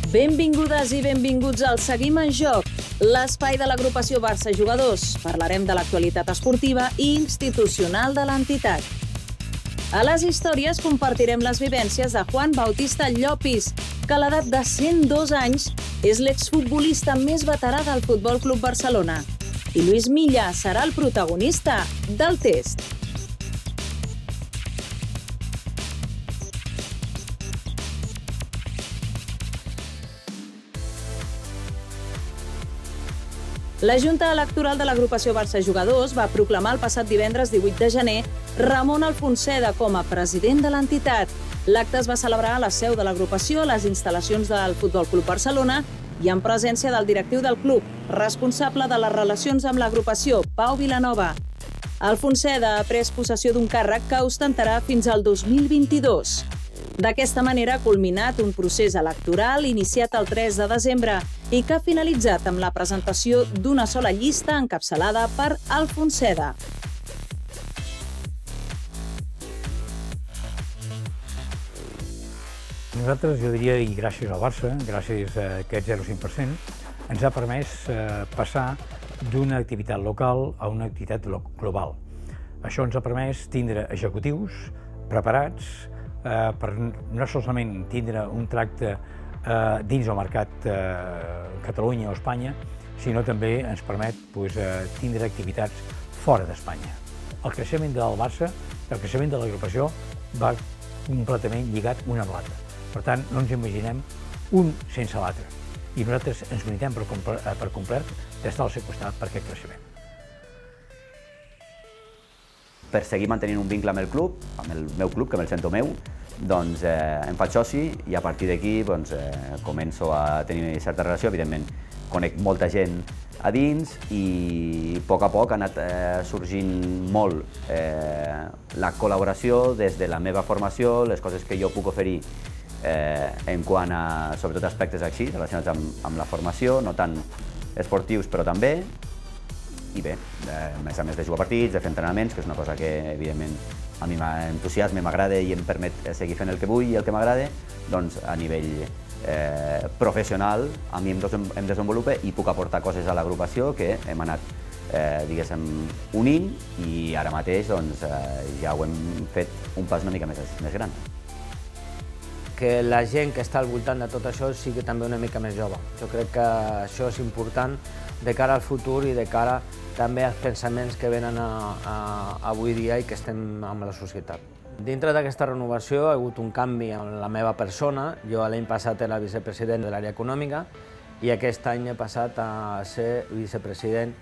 Benvingudes i benvinguts al Seguim en Joc, l'espai de l'agrupació Barça Jugadors. Parlarem de l'actualitat esportiva i institucional de l'entitat. A les històries compartirem les vivències de Juan Bautista Llopis, que a l'edat de 102 anys és l'exfutbolista més veterà del Futbol Club Barcelona. I Luis Milla serà el protagonista del test. La Junta Electoral de l'agrupació Barça Jugadors va proclamar el passat divendres 18 de gener Ramon Alfonseda com a president de l'entitat. L'acte es va celebrar a la seu de l'agrupació, a les instal·lacions del Futbol Club Barcelona i en presència del directiu del club, responsable de les relacions amb l'agrupació, Pau Vilanova. Alfonseda ha pres possessió d'un càrrec que ostentarà fins al 2022. D'aquesta manera ha culminat un procés electoral iniciat el 3 de desembre i que ha finalitzat amb la presentació d'una sola llista encapçalada per Alfonseda. Nosaltres, jo diria, i gràcies al Barça, gràcies a aquest 0,5%, ens ha permès passar d'una activitat local a una activitat global. Això ens ha permès tindre executius preparats per no solament tindre un tracte dins del mercat Catalunya o Espanya, sinó també ens permet tindre activitats fora d'Espanya. El creixement del Barça, el creixement de l'agrupació va completament lligat un amb l'altre. Per tant, no ens imaginem un sense l'altre. I nosaltres ens unitem per complet d'estar al seu costat per aquest creixement. Per seguir mantenint un vincle amb el club, amb el meu club, que me'l sento meu, doncs em faig soci i a partir d'aquí començo a tenir certa relació. Evidentment, conec molta gent a dins i a poc ha anat sorgint molt la col·laboració des de la meva formació, les coses que jo puc oferir en quant a, sobretot, aspectes així, relacionats amb la formació, no tant esportius, però també. I bé, a més de jugar partits, de fer entrenaments, que és una cosa que, evidentment, a mi m'entusiasma, m'agrada i em permet seguir fent el que vull i el que m'agrada, doncs a nivell professional a mi em desenvolupa i puc aportar coses a l'agrupació que hem anat, diguéssim, unint i ara mateix ja ho hem fet un pas una mica més gran. Que la gent que està al voltant de tot això sigui també una mica més jove. Jo crec que això és important de cara al futur i de cara també als pensaments que venen avui dia i que estem amb la societat. Dintre d'aquesta renovació ha hagut un canvi en la meva persona. Jo l'any passat era vicepresident de l'àrea econòmica i aquest any he passat a ser vicepresident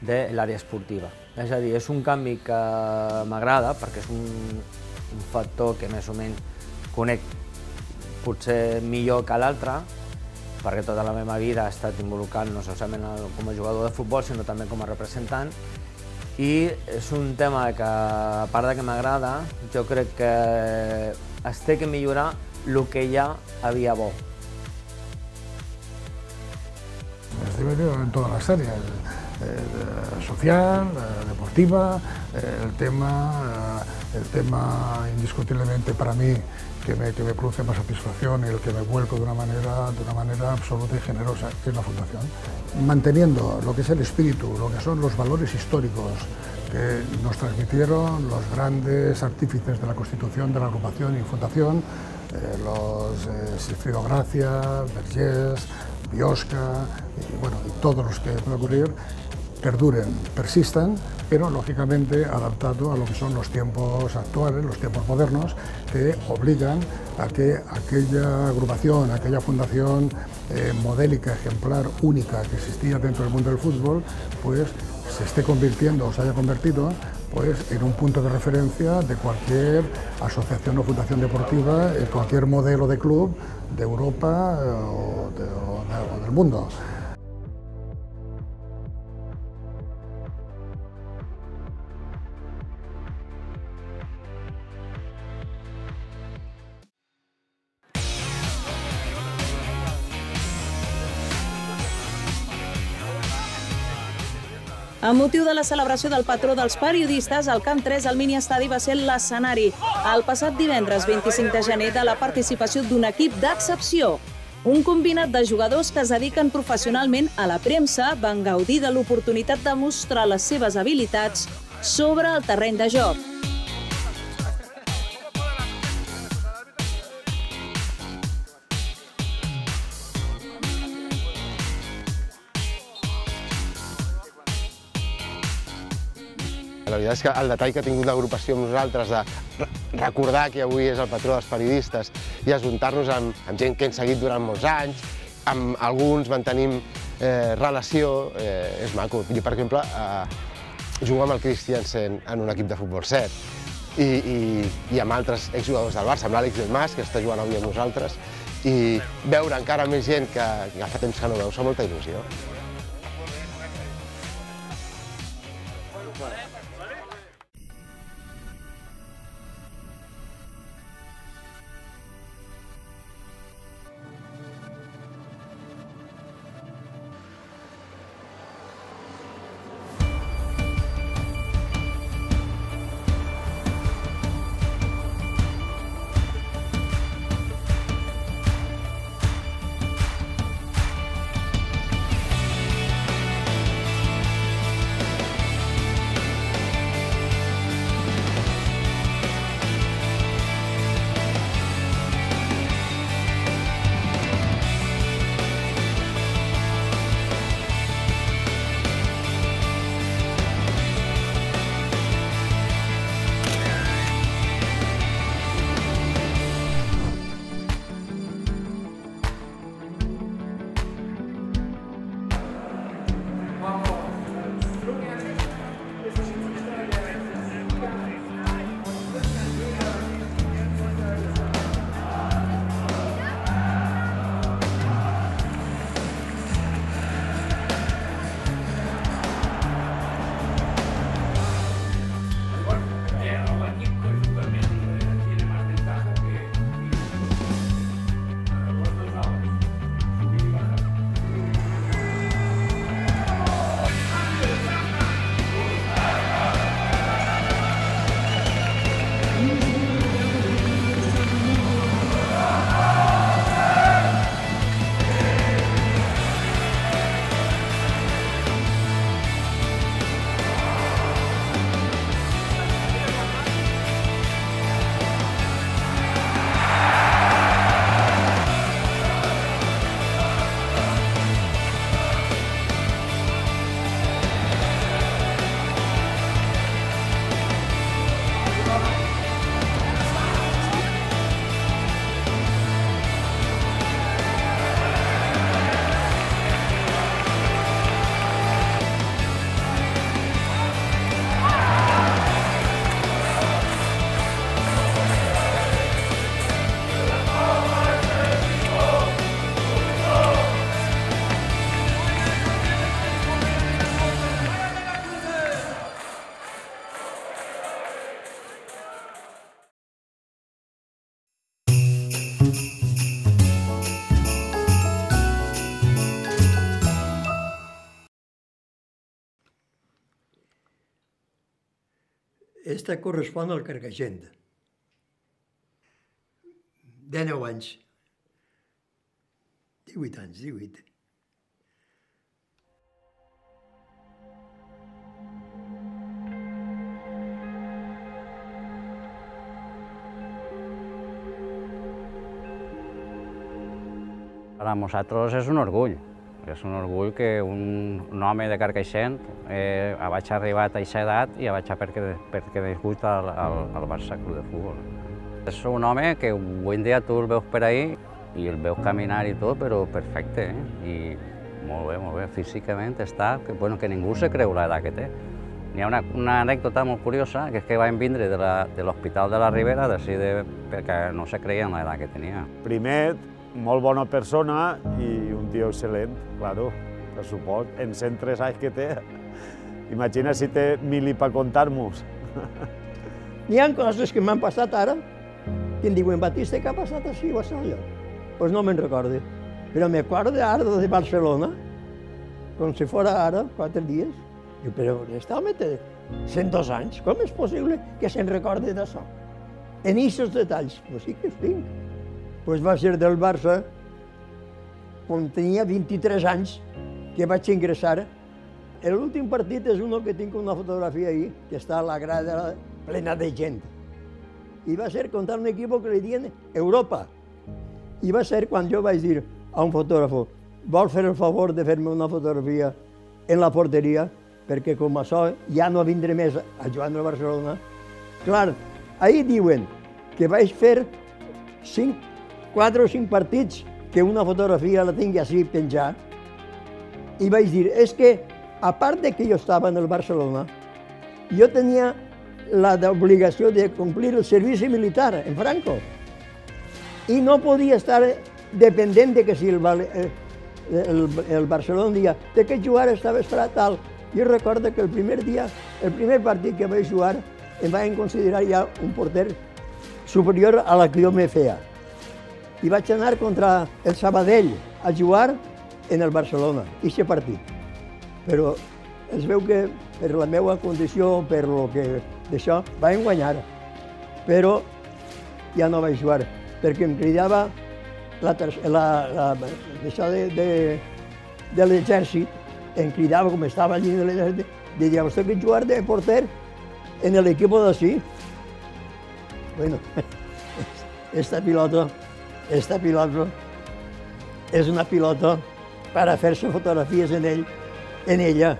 de l'àrea esportiva. És a dir, és un canvi que m'agrada perquè és un factor que més o menys conec potser millor que l'altre, perquè tota la meva vida he estat involucrat no solament com a jugador de futbol, sinó també com a representant. I és un tema que, a part de que m'agrada, jo crec que es té que millorar el que ja havia bo. Es debe en todas las áreas, social, deportiva, el tema indiscutiblemente para mí que me produce más satisfacción y el que me vuelco de una manera absoluta y generosa, que es la Fundación. Manteniendo lo que es el espíritu, lo que son los valores históricos que nos transmitieron los grandes artífices de la constitución de la agrupación y fundación, los Sigfrido Gracia, Vergés, Biosca y todos los que pueden ocurrir, perduren, persistan, pero lógicamente adaptado a lo que son los tiempos actuales, los tiempos modernos, que obligan a que aquella agrupación, aquella fundación modélica, ejemplar, única que existía dentro del mundo del fútbol, pues se esté convirtiendo o se haya convertido en un punto de referencia de cualquier asociación o fundación deportiva, en cualquier modelo de club de Europa o del mundo. Amb motiu de la celebració del patró dels periodistes, el Camp 3 al miniestadi va ser l'escenari el passat divendres 25 de gener de la participació d'un equip d'excepció. Un combinat de jugadors que es dediquen professionalment a la premsa van gaudir de l'oportunitat de mostrar les seves habilitats sobre el terreny de joc. La veritat és que el detall que ha tingut l'agrupació amb nosaltres de recordar que avui és el patró dels periodistes i ajuntar-nos amb gent que hem seguit durant molts anys, amb alguns mantenim relació, és maco. Jo, per exemple, jugo amb el Christiansen en un equip de futbol 7 i amb altres exjugadors del Barça, amb l'Àlex Del Mas, que està jugant avui amb nosaltres, i veure encara més gent que fa temps que no veus fa molta il·lusió. Esta correspon al Carcaixent. 19 anys. 18 anys, 18. Per a nosaltres és un orgull. És un orgull que un home de Carcaixent vaig arribar a aquesta edat i vaig perquè degut al Barça Club de Futbol. És un home que avui en dia tu el veus per ahí i el veus caminar i tot, però perfecte, i molt bé, físicament està, que ningú se creu l'edat que té. Hi ha una anècdota molt curiosa, que és que vam vindre de l'Hospital de la Ribera perquè no se creien l'edat que tenia. Primer, molt bona persona i un tio excel·lent, claro, per supost, en 103 anys que té. Imagina si té 1000 per contar-nos. Hi ha coses que m'han passat ara, que em diuen, Batista, què ha passat així o allò? Doncs no me'n recordo. Però me acuerdo ara de Barcelona, com si fora ara, 4 dies. Diu, però aquest home té 102 anys, com és possible que se'n recordi d'això? En aquests detalls, doncs sí que els tinc. Doncs va ser del Barça quan tenia 23 anys, que vaig ingressar. L'últim partit és un que tinc una fotografia ahí, que està a la grada plena de gent. I va ser contra un equip que li diuen Europa. I va ser quan jo vaig dir a un fotògrafo, vol fer el favor de fer-me una fotografia en la porteria, perquè com això ja no vindré més a jugar al Barcelona. Clar, ahir diuen que vaig fer 4 o 5 partits que una fotografia la tingui així penjada, i vaig dir, és que, a part de que jo estava en el Barcelona, jo tenia l'obligació de complir el servici militar en Franco, i no podia estar dependent de que si el Barcelona dia de que jugar estava esperat tal. Jo recordo que el primer partit que vaig jugar, em van considerar ja un porter superior a la que jo me feia. I vaig anar contra el Sabadell a jugar en el Barcelona, aquest partit. Però es veu que per la meva condició, per lo que d'això, vam guanyar. Però ja no vaig jugar, perquè em cridava d'això de l'exèrcit, em cridava, com estava allí en l'exèrcit, deia, vostè que jugar de porter en l'equip d'ací. Bueno, esta pilota és una pilota per a fer-se fotografies en ella,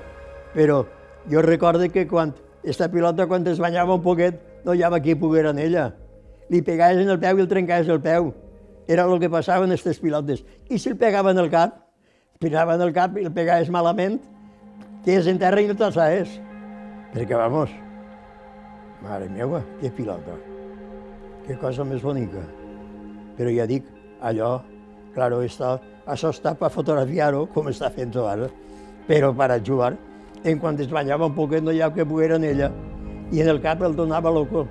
però jo recordo que quan es banyava un poquet, no hi havia qui poguera en ella. Li pegaves en el peu i el trencaves el peu. Era el que passava en aquestes pilotes. I si el pegava en el cap, i el pegaves malament, que és en terra i no te'l saps. Perquè, vamos, mare meva, que pilota. Que cosa més bonica. Però ja dic, allò, claro, això està per fotografiar-ho, com està fent-ho ara, però per a jugar, en quan es banyava un poquet no hi havia que poguera en ella, i en el cap el donava loco.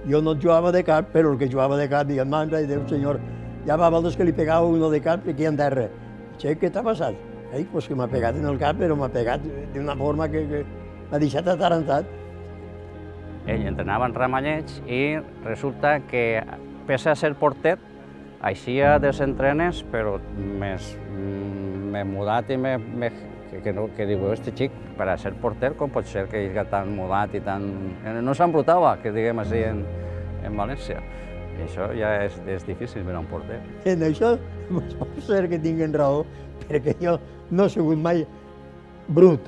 Jo no jugava de cap, però el que jugava de cap, diguem, mare de Déu, senyor, hi ha vegades que li pegava uno de cap aquí en terra. Che, què t'ha passat? Pues que m'ha pegat en el cap, però m'ha pegat d'una forma que m'ha deixat atarantat. Ell entrenava en Ramalleig i resulta que, pese a ser porter, eixia dels entrenes, però m'he mudat i que diu, este xic, per a ser porter, com pot ser que ell tan mudat i tan... No s'embrutava, que diguem així, en València. I això ja és difícil per a un porter. En això pot ser que tinguin raó, perquè jo no he sigut mai brut,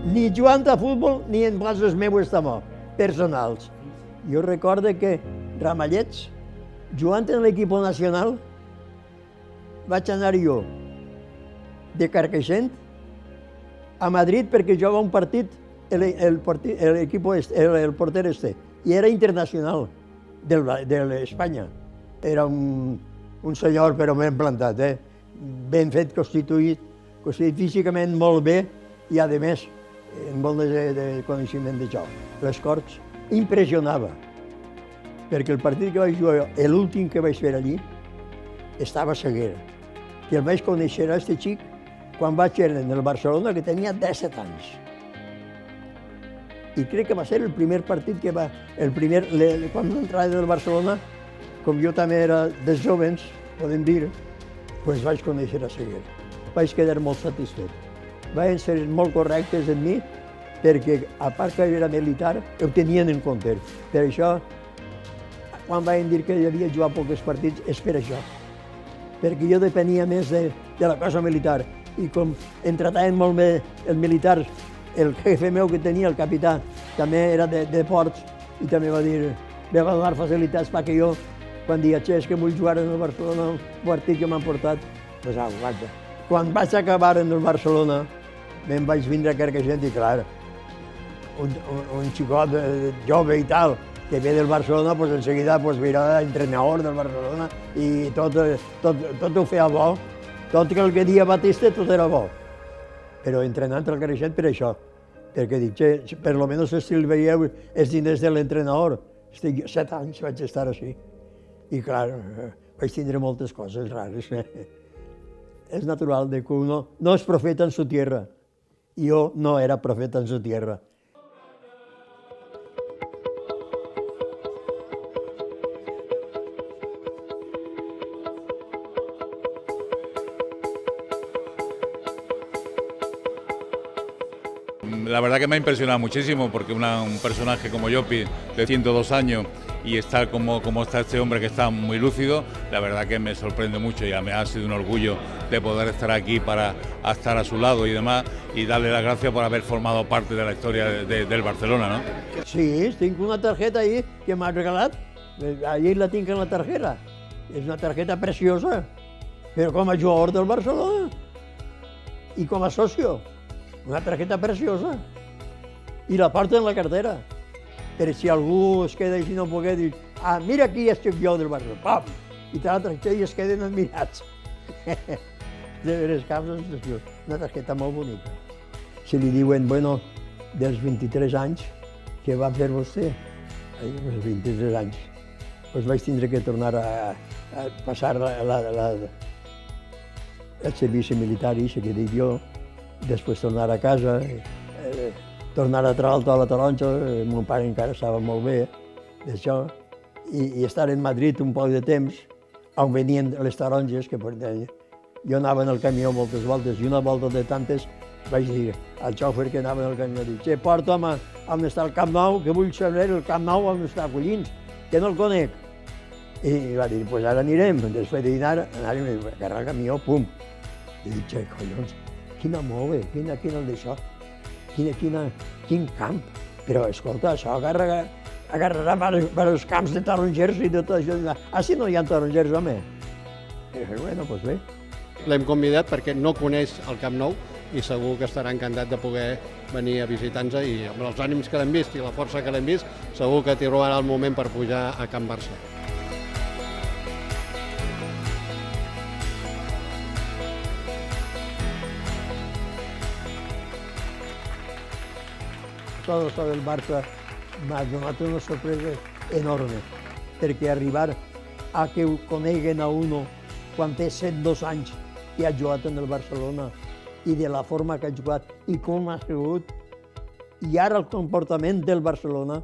ni jugant a futbol ni en coses meues també, personals. Jo recordo que Ramalleig, jugant en l'equip nacional, vaig anar jo de Carcaixent a Madrid perquè jugava un partit el porter i era internacional de l'Espanya. Era un senyor però ben plantat, ben fet, constituït físicament molt bé i, a més, amb molt de coneixement de joc. Les Corts impressionava, perquè el partit que vaig jugar, l'últim que vaig fer allí, estava a Seguera, que el vaig conèixer a aquest xic quan vaig ser en el Barcelona, que tenia 17 anys. I crec que va ser el primer partit que va... Quan entrava del Barcelona, com jo també era dels jovens, podem dir, doncs vaig conèixer a Seguera. Vaig quedar molt satisfet. Van ser molt correctes en mi, perquè, a part que era militar, ho tenien en compte. Per això, quan van dir que havia jugat pocs partits, és per això. Perquè jo depenia més de la cosa militar. I com em trataven molt bé els militars, el jefe meu que tenia, el capità, també era de ports i també va dir, me va donar facilitats perquè jo, quan dia, és que vull jugar en el Barcelona, un partit que m'han portat, doncs vaja. Quan vaig acabar en el Barcelona, me'n vaig vindre a Carcaixent i, clar, un xicot jove i tal, que ve del Barcelona, doncs en seguida era entrenador del Barcelona i tot ho feia bo. Tot el que dia Batista, tot era bo. Però entrenant el Carcaixent per això. Perquè dic, per lo menos si el veieu els diners de l'entrenador. 7 anys vaig estar així. I clar, vaig tindre moltes coses rares. És natural que uno no és profeta en su tierra. Jo no era profeta en su tierra. la verdad que me ha impresionado muchísimo, porque un personaje como Llopi, de 102 años, y estar como está este hombre, que está muy lúcido, la verdad que me sorprende mucho, y me ha sido un orgullo de poder estar aquí para estar a su lado y demás, y darle las gracias por haber formado parte de la historia del Barcelona, ¿no? Sí, tinc una tarjeta ahí que m'ha regalat, allí la tinc en la tarjeta. És una tarjeta preciosa, però com a jugador del Barcelona i com a socio. Una tarjeta preciosa. I la porto en la cartera. Per si algú es queda així no pogués dir mira aquí estic jo del Barcelona, pam! I te la targeta i es queden admirats. De veres cames, una targeta molt bonica. Si li diuen, bueno, dels 23 anys, què va fer vostè? Els 23 anys. Doncs vaig tindre que tornar a passar el servici militar, que dic jo, després tornar a casa, tornar a Tralto, a la Taronja, mon pare encara estava molt bé d'això, i estar en Madrid un poc de temps, on venien les taronges, que jo anava en el camió moltes voltes, i una volta de tantes vaig dir al xòfer que anava en el camió, dic, porta'm on està el Camp Nou, que vull saber el Camp Nou on està Collins, que no el conec. I va dir, doncs ara anirem, després de dinar, anàrem a agarrar el camió, pum. I dic, collons, quina move, quin el d'això, quin camp. Però, escolta, això agarrarà per als camps de tarongers i tot això. Si no hi ha tarongers, home. I bueno, doncs bé. L'hem convidat perquè no coneix el Camp Nou i segur que estarà encantat de poder venir a visitar-nos i amb els ànims que l'hem vist i la força que l'hem vist, segur que t'hi robarà el moment per pujar a Can Barça. Tot això del Barça m'ha donat una sorpresa enorme, perquè arribar a que ho coneguen a uno quan té 102 anys i ha jugat en el Barcelona i de la forma que ha jugat i com ha sigut, i ara el comportament del Barcelona,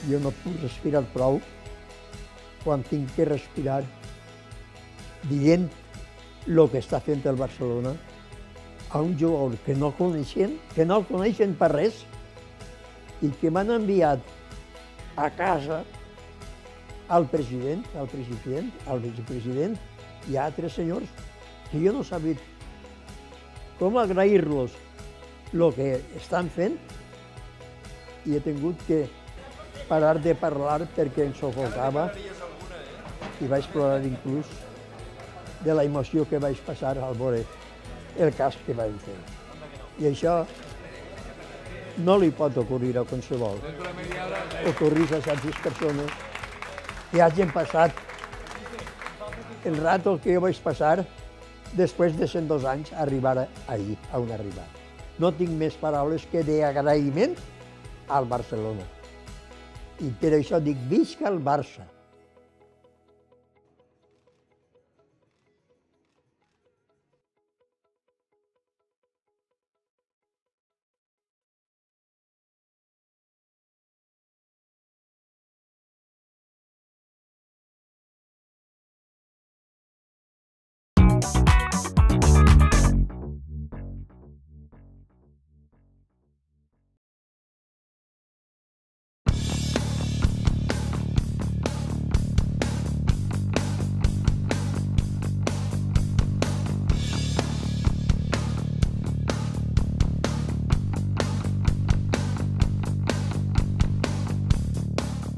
jo no puc respirar prou quan tinc que respirar dient el que està fent el Barcelona a un jugador que no el coneixen per res i que m'han enviat a casa al president, al vicepresident i a altres senyors que jo no he sabut com agrair-los el que estan fent i he tingut que parar de parlar perquè em sofocava i vaig plorar inclús de la emoció que vaig passar al veure el cas que vam fer. I això no li pot ocorrir a qualsevol. Ocorrir a certes persones que hagin passat el rato que jo vaig passar després de 102 anys a arribar ahir, a on arribar. No tinc més paraules que d'agraïment al Barcelona. I per això dic, visca el Barça.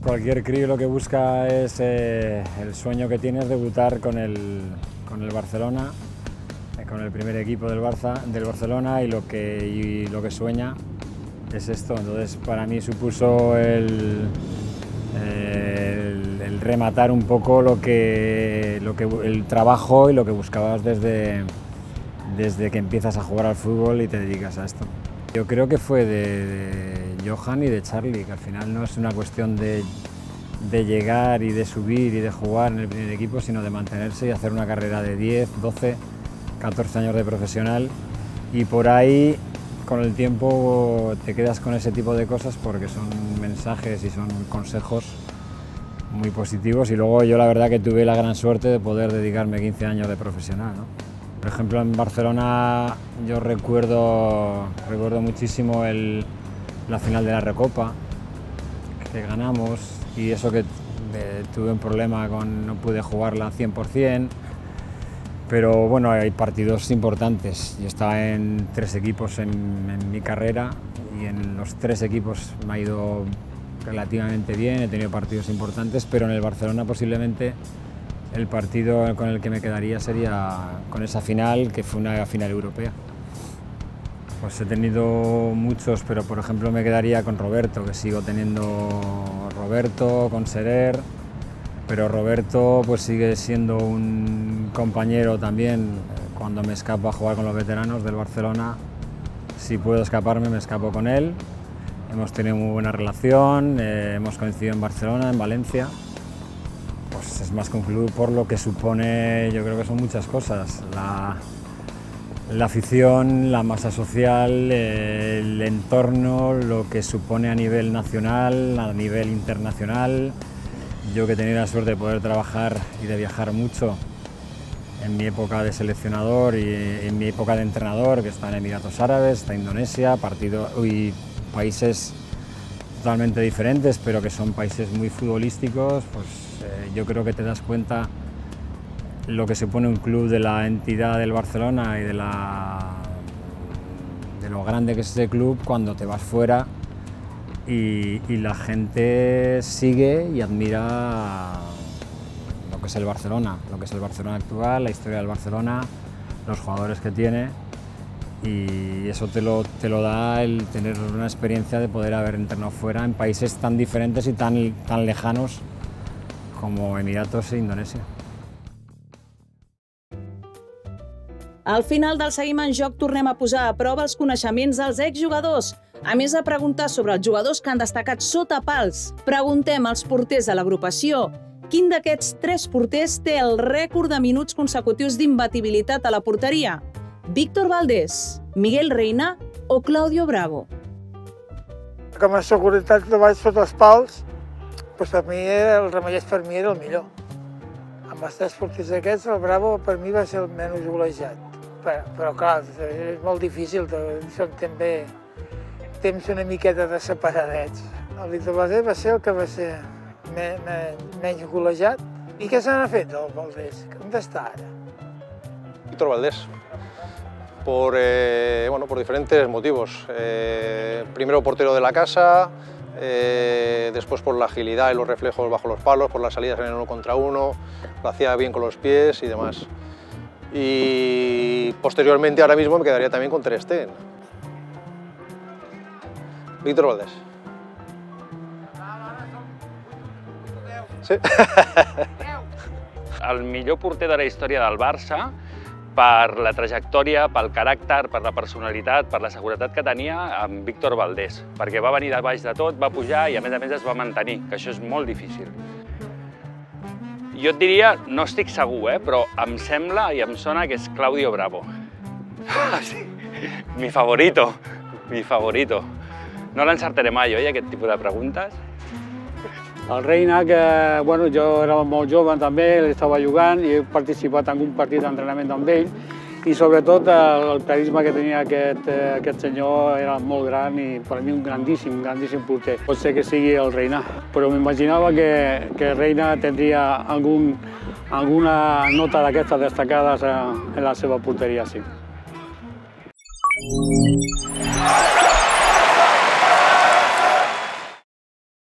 Cualquier crío lo que busca es el sueño que tiene es debutar con el Barcelona, con el primer equipo del Barcelona, y lo que sueña es esto. Entonces para mí supuso el rematar un poco el trabajo y lo que buscabas desde que empiezas a jugar al fútbol y te dedicas a esto. Yo creo que fue de Johan y de Charlie, que al final no es una cuestión de llegar y de subir y de jugar en el primer equipo, sino de mantenerse y hacer una carrera de 10, 12, 14 años de profesional, y por ahí con el tiempo te quedas con ese tipo de cosas porque son mensajes y son consejos muy positivos, y luego yo la verdad que tuve la gran suerte de poder dedicarme 15 años de profesional, ¿no? Por ejemplo, en Barcelona yo recuerdo muchísimo la final de la Recopa, que ganamos, y eso que tuve un problema no pude jugarla 100%, pero bueno, hay partidos importantes. Yo estaba en 3 equipos en mi carrera y en los 3 equipos me ha ido relativamente bien, he tenido partidos importantes, pero en el Barcelona posiblemente el partido con el que me quedaría sería con esa final, que fue una final europea. Pues he tenido muchos, pero por ejemplo me quedaría con Roberto, que sigo teniendo Roberto, con Serer, pero Roberto pues sigue siendo un compañero también. Cuando me escapo a jugar con los veteranos del Barcelona, si puedo escaparme me escapo con él. Hemos tenido muy buena relación, hemos coincidido en Barcelona, en Valencia. Pues es más que un club por lo que supone, yo creo que son muchas cosas. La afición, la masa social, el entorno, lo que supone a nivel nacional, a nivel internacional. Yo que he tenido la suerte de poder trabajar y de viajar mucho en mi época de seleccionador y en mi época de entrenador, que está en Emiratos Árabes, está en Indonesia, países totalmente diferentes, pero que son países muy futbolísticos, pues yo creo que te das cuenta lo que supone un club, de la entidad del Barcelona y de lo grande que es ese club cuando te vas fuera y la gente sigue y admira lo que es el Barcelona, actual, la historia del Barcelona, los jugadores que tiene, y eso te lo da el tener una experiencia de poder haber entrenado fuera en países tan diferentes y tan lejanos como Emiratos e Indonesia. Al final del Seguim en Joc tornem a posar a prova els coneixements dels exjugadors. A més de preguntar sobre els jugadors que han destacat sota pals, preguntem als porters de l'agrupació quin d'aquests 3 porters té el rècord de minuts consecutius d'imbatibilitat a la porteria. Víctor Valdés, Miguel Reina o Claudio Bravo? Com a seguretat de baix sota els pals, per mi el Ramallès per mi era el millor. Amb els 3 porters aquests, el Bravo per mi va ser el menys golejat. Però clar, és molt difícil, són també temps una miqueta de separadets. El Víctor Valdés va ser el que va ser menys golejat. I què se n'ha fet del Valdés? On està ara? Víctor Valdés, por diferentes motivos. Primero portero de la casa, después por la agilidad y los reflejos bajo los palos, por las salidas en el 1 contra 1, lo hacía bien con los pies y demás. Y posteriormente, ahora mismo, me quedaría también con Ter Stegen. Víctor Valdés. Sí. El millor porter de la història del Barça, per la trajectòria, pel caràcter, per la personalitat, per la seguretat que tenia, amb Víctor Valdés, perquè va venir de baix de tot, va pujar i a més es va mantenir, que això és molt difícil. Jo et diria, no estic segur, però em sembla i em sona que és Claudio Bravo. Sí, mi favorito, mi favorito. No l'encertaré mai, oi, aquest tipus de preguntes? El Reina, que bueno, jo era molt jove també, ell estava jugant i he participat en un partit d'entrenament amb ell, i sobretot el carisma que tenia aquest senyor era molt gran i per mi un grandíssim porter. Pot ser que sigui el Reina, però m'imaginava que Reina tindria alguna nota d'aquestes destacades en la seva porteria, sí.